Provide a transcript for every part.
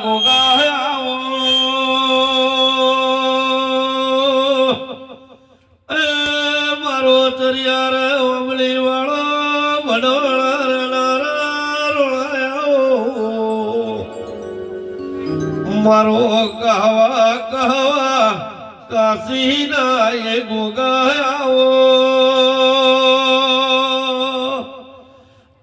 ગોગાયાઓ એ મારો તરિયાર ઓમલી વાળો મારો કહવા કહવા કાશી ના એ ગોગાયાઓ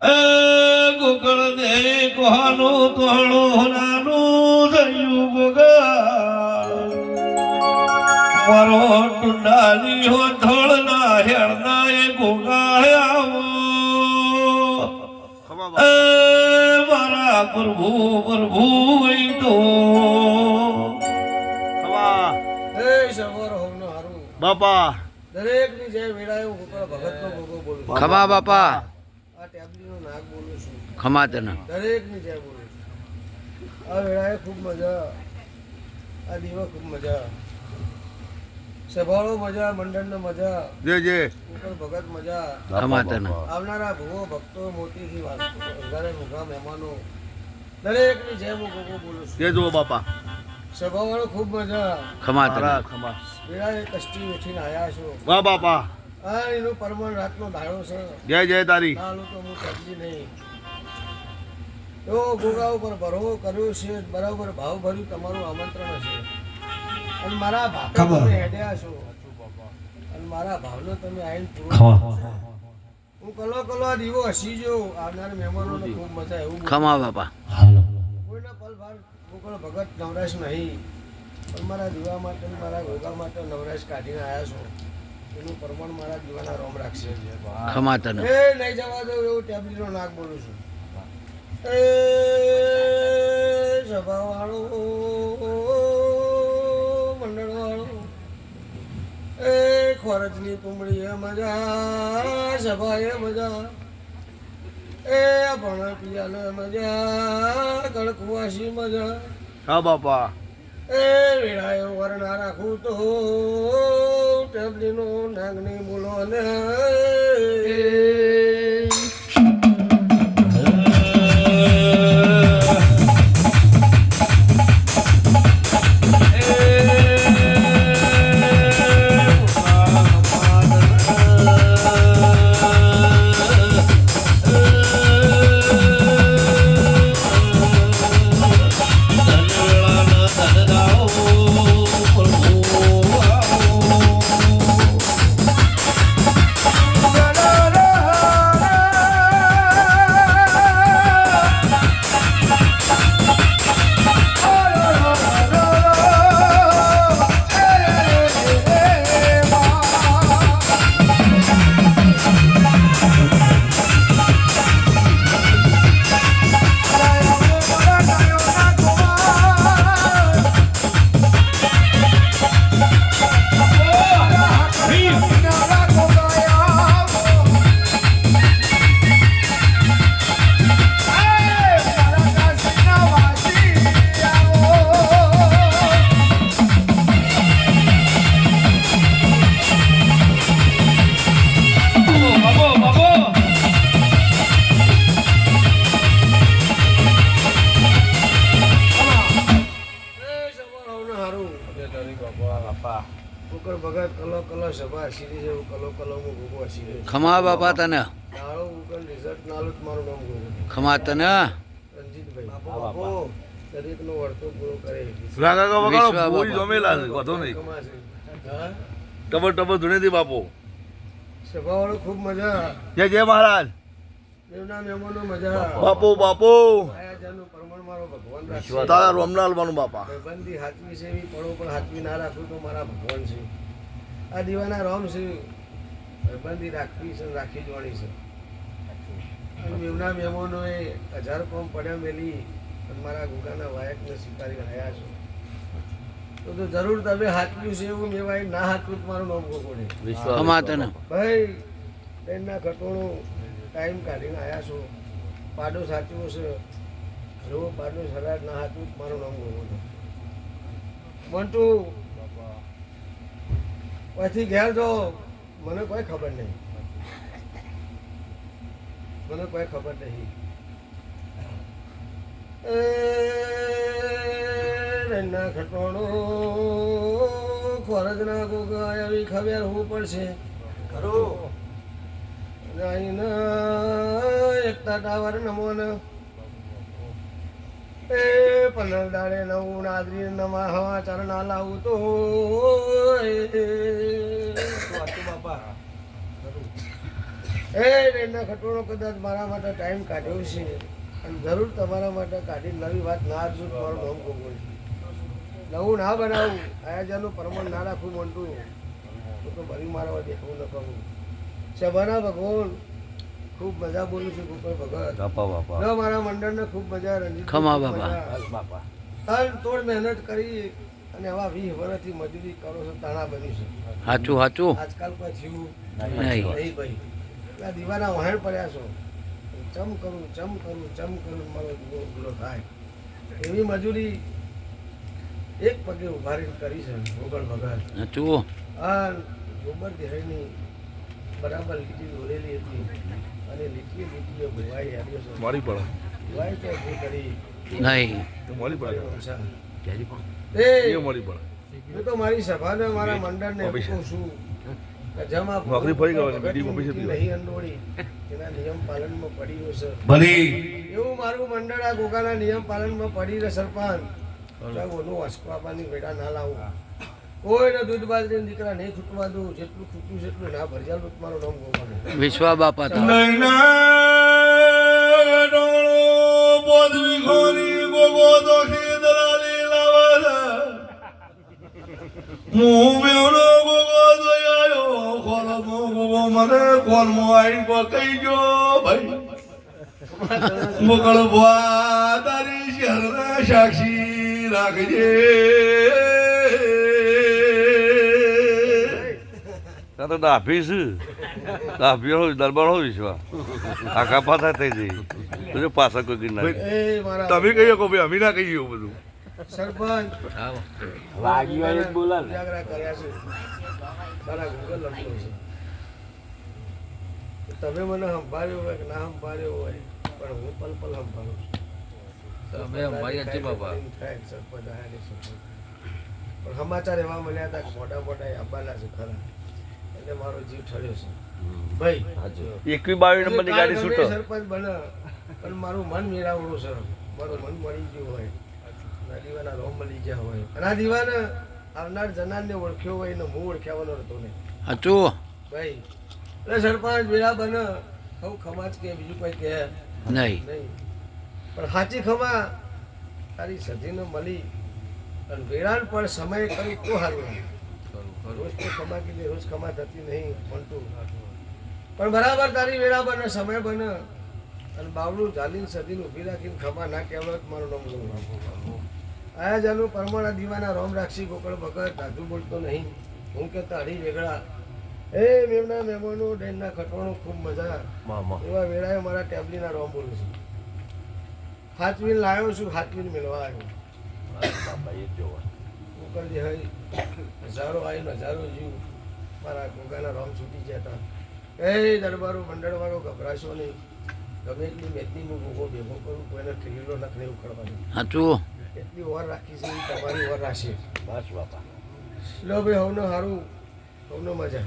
એ ગોકળ દે કોહાનું તોણું નાનું થયું ગોગા મારો ટુંડાલી હો ધોળ ના હેળના એ ગોગાયાઓ એ મારા પ્રભુ પ્રભુ તો બાપા દરેક ની જય વેળાએ હું ભગત નો ભોગો બોલું ખમા બાપા આ ટેબલી નો નાગ બોલું છું ખમા તને દરેક ની જય બોલું છું આ વેળાએ ખૂબ મજા આ દીવા ખૂબ મજા સભાળો મજા મંડળ નો મજા જે જે ભગત મજા ખમા તને આવનારા ભૂવો ભક્તો મોટી થી અંગારે મુખા મહેમાનો દરેક ની જય હું ભોગો બોલું છું જે જુઓ બાપા સભાવાળો ખૂબ મજા ખમા તને ખમા વેળાએ કષ્ટી વેઠીને આવ્યા છો વાહ બાપા આ એનો પરમાણ રાતનો દાડો છે જય જય તારી ચાલો તો હું સમજી નહીં એવો ગોગા ઉપર ભરવો કર્યો છે બરાબર ભાવ ભર્યું તમારું આમંત્રણ હશે અને મારા ભાવ તમે હેડ્યા છો અને મારા ભાવનો તમે આવીને પૂરો હું કલો કલો આ દીવો હસી જો આવનાર મહેમાનોને ખૂબ મજા એવું ખમા બાપા કોઈના પલ ભાર ગોકળ ભગત નવરાશ નહીં પણ મારા દીવા માટે મારા ગોગા માટે નવરાશ કાઢીને આવ્યા છો એનું પ્રમાણ મારા દીવાના રોમ રાખશે ખમા તને એ નહીં જવા દઉં એવું ટેબલીનો નાક બોલું છું એ સભાવાળો મંડળવાળો એ ખોરજની કુંબળી એ મજા સભાએ મજા એ ભણ પિયાને મજા કડકવાસી મજા હા બાપા એ વેળાએ વરણા રાખું તો ટેબલીનો નાગની બોલો ને ખમા બાપા તને ખમા તને દરેકનો વર્તો પૂરો કરે ટબર ટબર ધૂણેથી બાપુ સભાવાળો ખૂબ મજા જય જય મહારાજ દેવના મહેમાનો મજા બાપુ બાપુ આયાજાનું પ્રમાણ મારો ભગવાન રાખશે તારા રોમલાલ બાનું બાપા બંદી હાથવી છે એવી પડો પણ હાથવી ના રાખું તો મારા ભગવાન છે આ દીવાના રોમ છે બંદી રાખવી છે રાખી જોવાની છે અને દેવના મહેમાનોએ 1000 કોમ પડ્યા મેલી અને મારા ગુગાના વાયકને સ્વીકારી આવ્યા છો તો જરૂર તમે હાથવ્યું છે એવું મેવાય ના હાથવું મારું નામ ગોગોડે ખમા તને ભાઈ એના ઘટોણું ટાઈમ કાઢીને આવ્યા છો પાડો સાચવો છે જો પાડો સરાર ના હાથવું મારું નામ ગોગોડે મંટુ પછી ઘેર જો મને કોઈ ખબર નહીં મને કોઈ ખબર નહીં ડેનના ખટોણો ખોરજના ગોગા આવી ખબર હોવું પડશે એકતા ટાવર નમોન એ 15 દાડે નવું નાદરી નવા હવા ચરણા લાવું તો એ ડેનના ખટોણો કદાચ મારા માટે ટાઈમ કાઢ્યો છે અને જરૂર તમારા માટે કાઢી નવી વાત ના આપજો તમારું નામ ગોગોલ નવું ના બનાવું આયોજનનું પ્રમાણ ના રાખવું મોટું તો ભરી મારવા દેખાવું ન કરું સભાના ભગવાન ખૂબ મજા બોલું છું ગોપાલ ભગત મારા મંડળને ખૂબ મજા રંજીત ખમા બાપા તન તોડ મહેનત કરી અને આવા 20 વર્ષથી મજૂરી કરો છો તાણા બન્યું છે સાચું સાચું આજકાલ કોઈ થયું નહીં ભાઈ આ દીવાના વહેણ પડ્યા છો ચમ કરું મારો ગુલો થાય એવી મજૂરી એક પગે ઉભા રહીને કરી છે ગોગલ ભગત સાચું આ ગોબર દેહની બરાબર લીટી દોરેલી હતી અને લીટીઓ ભોવાઈ આવ્યો છે મારી પડે ભોવાઈ તો ઊભી કરી નહીં તો મારી પડે એ એ મારી પડે હું તો મારી સભાને મારા મંડળને એવું કહું છું કે જમા નોકરી ફરી ગયો મીટિંગ ઓફિસે નહીં અંડોળી એના નિયમ પાલનમાં પડી રહ્યો છે ભલી એવું મારું મંડળ આ ગોગાના નિયમ પાલનમાં પડી રહે સરપંચ ઓનું અસકવાબાની વેડા ના લાવું કોઈને દૂધ બાજરી દીકરા નહીં ખૂટવા દઉં જેટલું ખૂટ્યું છે એટલું ના ભરજાલ મારું નામ ગોગાનું વિશ્વા બાપા તારો નૈના ડોળો બોધવી ખોરી ગોગો દોખી દલાલી લાવા હું મેળો ગોગો દોયાયો ખોલમો ગોગો મને કોલમો આઈ કો કઈ ગયો ભાઈ મોકળ ભવા તારી શહેરના સાક્ષી રાખજે ત્યાં તો ડાભી છે ડાભી દરબાર હોય વિશ્વા આખા પાછા થઈ જઈ બધું પાછા કોઈ ના એ મારા તમે કહીએ કહો ભાઈ અમે ના કહીએ એવું બધું સરપંચ ઉજાગરા કર્યા છે મારા ગૂગલ લખતો છે તમે મને સંભાળ્યો હોય કે ના સંભાળ્યો હોય પણ હું પલ સંભાળું છું સરપંચ આયા ને સરપંચ પણ સમાચાર એવા મળ્યા હતા કે મોટા આવવાના છે ખરા એટલે મારો જીવ ઠર્યો છે ભાઈ 21-22 નંબરની ગાડી છૂટો સરપંચ બને પણ મારું મન મેળાવડું છે મારું મન મળી ગયું હોય ના દીવાના રોમ મળી ગયા હોય અને આ દીવાને આવનાર જનારને ઓળખ્યો હોય ને હું ઓળખ્યાવાનો હતો ને સાચું ભાઈ એટલે સરપંચ વેળા બને હવ ખમાજ કે બીજું કોઈ કહે નહીં નહીં પણ સાચી ખમા તારી સધીને મળી અને વેળાન પણ સમય કર્યું તો સારું રોજ તો ખમા કીધી રોજ ખમા થતી નહીં મળતું પણ બરાબર તારી વેળા બને સમય બને અને બાવડું ઝાલીને સદીને ઊભી રાખીને ખમા ના કહેવાય તો મારું નામ આયા જાનું પરમાણા દીવાના રોમ રાખશી ગોકળ ભગત દાદુ બોલતો નહીં હું કહેતા હરી વેગળા એ મેમના મહેમાનો ડેનના ખટવાનો ખૂબ મજા એવા વેળાએ મારા ટેબલીના રોમ બોલું છું હાથવીન લાવ્યો છું હાથવીન મેળવા આવ્યો ગોકળજી હઈ હજારો આવીને હજારો જીવ મારા ગોગાના રોમ છૂટી ગયા હતા એ દરબારો મંડળવાળો ગભરાશો નહીં ગમે એટલી મેદની હું ગોગો ભેગો કરું કોઈને ખીલો નખને ઉખડવાની સાચું એટલી ઓર રાખી છે તમારી ઓર રાખશે બસ બાપા લો ભાઈ હવનો સારું હવનો મજા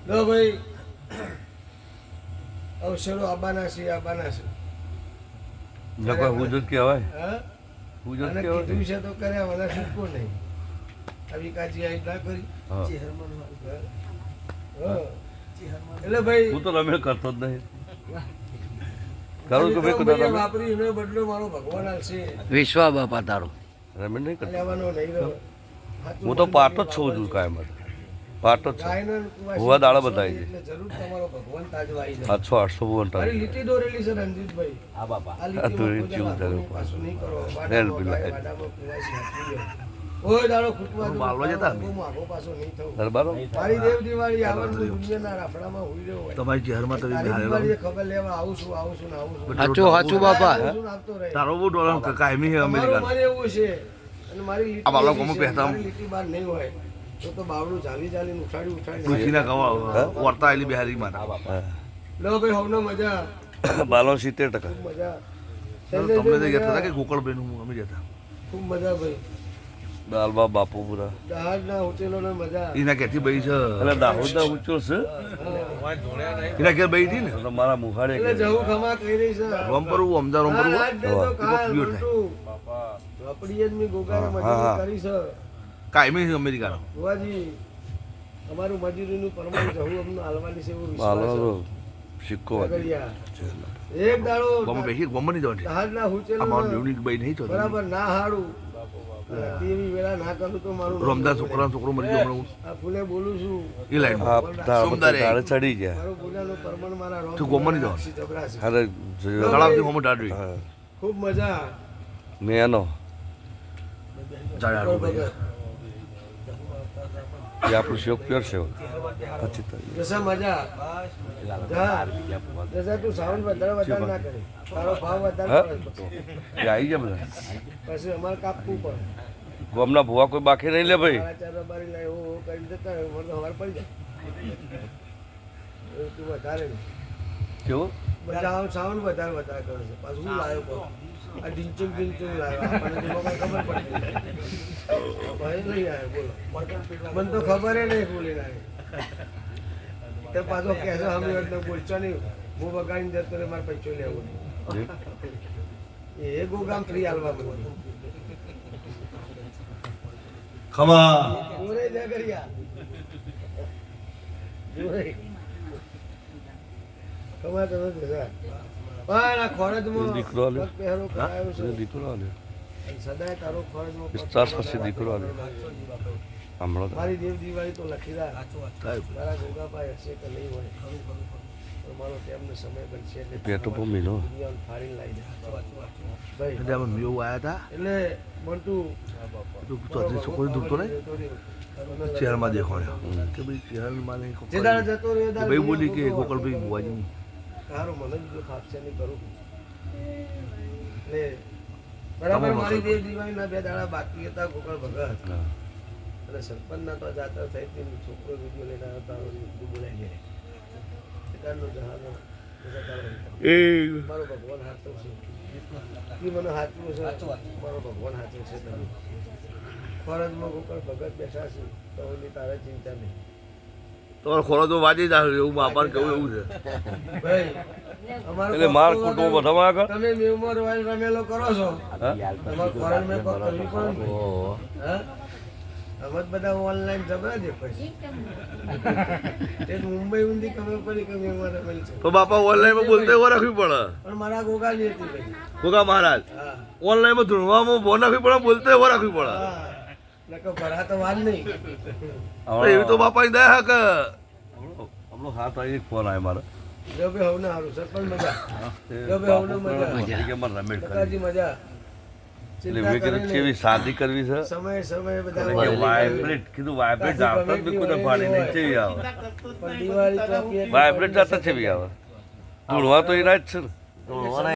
લો ભાઈ અવસરો આબાના છે નકર હુજત કહેવાય હા હુજત અને કહેવાય કીધું છે તો કર્યા મને છૂટકો નહીં આવી કાજી આઈ ના કરી હા. હા. એટલે ભાઈ હું તો રમે કરતો જ નહીં કરું કે ભાઈ ભાઈ કદાચ વાપરી એનો બદલો મારો ભગવાન આવશે વિશ્વા બાપા તારો રમે નહીં કરતો લેવાનો નહીં રહ્યો હું તો પાટો જ છું છું કાયમ પાટો જ છું ભૂવા દાડા બતાવી એટલે જરૂર તમારો ભગવાન તાજો આવી જાય 700-800 ભૂવન મારી તારી લીટી દોરેલી છે રણજીતભાઈ આ બાપા આ લીટી દોરી જીવ ધર્યો. પાછું નહીં કરો હેલ બિલાય. વાડામાં કુવાસી હાચવી લો. કોઈ દાડો ખૂટવા દો બાલવા જતા ને? બહુ આગો પાછો નહીં થવું દરબારો મારી દેવ દિવાળી આવવાનું દુનિયાના રાફડામાં હોઈ રહ્યો હોય તમારી ચહેરમાં તમે તારી બિહારેલો. દિવાળીએ ખબર લેવા આવું છું ને આવું છું સાચું સાચું બાપા આવું છું ને આવતો રહે. તારો બહુ ડોલર કાયમી છે તમારું અમેરિકા મન એવું છે અને મારી લીટી આ બાળકો એવી ગમે છે, પહેતા મારી લીટી બહાર નહીં હોય તો બાવડું ચાલીને ઉઠાડી ડોશીના કવા વર્તા આવેલી બિહારી માં લો ભાઈ હવનો મજા બાલો 70% ખૂબ મજા તમને તો ગયા હતા કે ગોકળબેન હું અમે જતા ખૂબ મજા ભાઈ દાલબા બાપુપુરા જહાજના હોટેલોને મજા એના ક્યાંથી બઈ છે એટલે દાહોદના ઊંચો છે એના ઘેર બઈ હતી ને તો મારા મુખાડે એટલે જવું ખમા કહી રહી છે રોમ પરવું અમદા રોમ પરવું આજ દે તો કાલ પ્યોર થાય. મંટુ. આપણી જ મેં ગોગાએ મજૂરી કરી છે કાયમી છે અમેરિકાનો ભુવાજી અમારું મજૂરીનું પરમાણ જવું અમને હાલવાની છે એવો વિશ્વાસ બાલવાનો છે. સિક્કો કાગળિયા. એક દાડો ગમે બેસી ગમે નહીં જવાની જહાજના આ મારું હોટેલો દેવની બઈ નહીં થતી બરાબર ના હાડું તેવી વેળા ના કરું તો મારું રોમદાસ છોકરો મરી ગયો હમણાં આ ફૂલે બોલું છું એ લાઈન આ તારા સોમવારે. તારે ચડી ગયા મારું ફૂલાનું પરમાણ મારા રોમ તું ગોમની જવાનું. જબરાશી. અરે તળાવથી હોમ ટાડવી હા ખૂબ મજા મેનો ચાડાડું ભાઈ એ આપણું શોક પ્યોર છે પછી તો જસા મજા જસા તું સાઉન્ડ વધારે ના કરે તારો ભાવ વધારે હા? પડે પછી. એ આવી ગયા બધા પછી અમારે કાપવું પડે ગોમના ભૂવા કોઈ બાકી નહીં લે ભાઈ સાડા ચાર રબારી લાય ઓ કરી જતા રહે મને તો હવાર પડી જાય એવું તું વધારે નહીં. કેવું બધા સાઉન્ડ વધારે કરે છે પાછું હું લાવ્યો કહું આ ઢીંચુક લાવ્યો આપણને તો લોકોને ખબર પડી ભાઈ નહીં આવ્યો બોલો મને તો ખબર નહીં બોલી ના તે પાછો કહેશો અમે એટલે બોલશો નહીં હું બગાડીને જતો રે મારે પૈસો લેવો નહીં એ ગોગામ ફ્રી હાલવા બોલું ખમા જોરે જગરિયા જોરે કમા તમે જસા પણ આ ખોરજમાં દીકરો આલ્યો. પગ પહેરો કરાયો છે દીકરો આલ્યો અને સદાય તારો ખોરજમાં પગ 45 પછી દીકરો આલ્યો. હમણાં તો મારી દેવ દિવાળી તો લખી રાખ મારા ગોગાભાઈ હશે કે નહીં હોય પણ મારો તેમને સમય બનશે એટલે પેટો પર મીનો. દુનિયાને ફાડીને લાવી દે ભાઈ એટલે અમે મેવું આવ્યા એટલે મંટુ હતા ચોથી છોકરી દૂરતો નહીં ચહેરમાં દેખાડ્યો કે ભાઈ ચહેરમાં નહીં જે દાડે જતો રહ્યો એ દાડે ભાઈ બોલી કે ગોકળભાઈ બુવાજી તારો મને જ જો ફાપશે નહીં કરું એટલે બરાબર મારી દેવ દિવાળીના 2 દાડા બાકી હતા ગોકળ ભગત હા. અને સરપંચના તો જાત્રા થઈ હતી છોકરો વિડીયો લઈને આવ્યો તારો બોલાઈ જાય પિતાનો જહાનો એ મારો ભગવાન હાચો છે એ મને હાચવું છે મારો ભગવાન હાચો છે તમે ફરજમાં ગોકળ ભગત બેઠા છે તો ઓલી તારે ચિંતા નહીં તમારો ખોરો તો વાજી જાય એવું બાપાને કહું એવું છે ભાઈ અમારો એટલે માર ભક્તો કુટુંબ વગર બધામાં આગળ તમે મેવમાં રોયલ રમેલો કરો છો હા? તમારે ફરજ મેં કોક કરવી પડે ને હા અમે તો બધા ઓનલાઈન જબરા દેખાય છે તે મુંબઈ ઊંધી ખબર પડી કે મેવમાં રમેલ છે તો બાપા ઓનલાઈનમાં બોલતે એવો રાખવી પડે પણ મારા ગોગાની હતી ભાઈ ગોગા મહારાજ હા ઓનલાઈનમાં ધૂણવામાં ફોન રાખવી પડે બોલતે એવો રાખવી પડે હા નકર ભરા તો વાત નહીં તો એવી તો બાપાની દયા કે હમણાં હાથ આવી ફોન આવ્યો મારો જો ભાઈ હવને હારું સરપંચ મજા જો ભાઈ હવને મજા કે મને રમેશ કરી કાકાજી મજા એટલે ચિંતા મેં કીધું કરીને કેવી શાદી કરવી છે સમય બધા કે વાઇબ્રેટ કીધું વાઇબ્રેટ આવતા જ બી કોઈ ફાડી નહીં ચેવી આવે પણ દિવાળી ચોકી એટલે વાઇબ્રેટ જતા ચેવી આવે ધૂળવા તો એના જ છે ને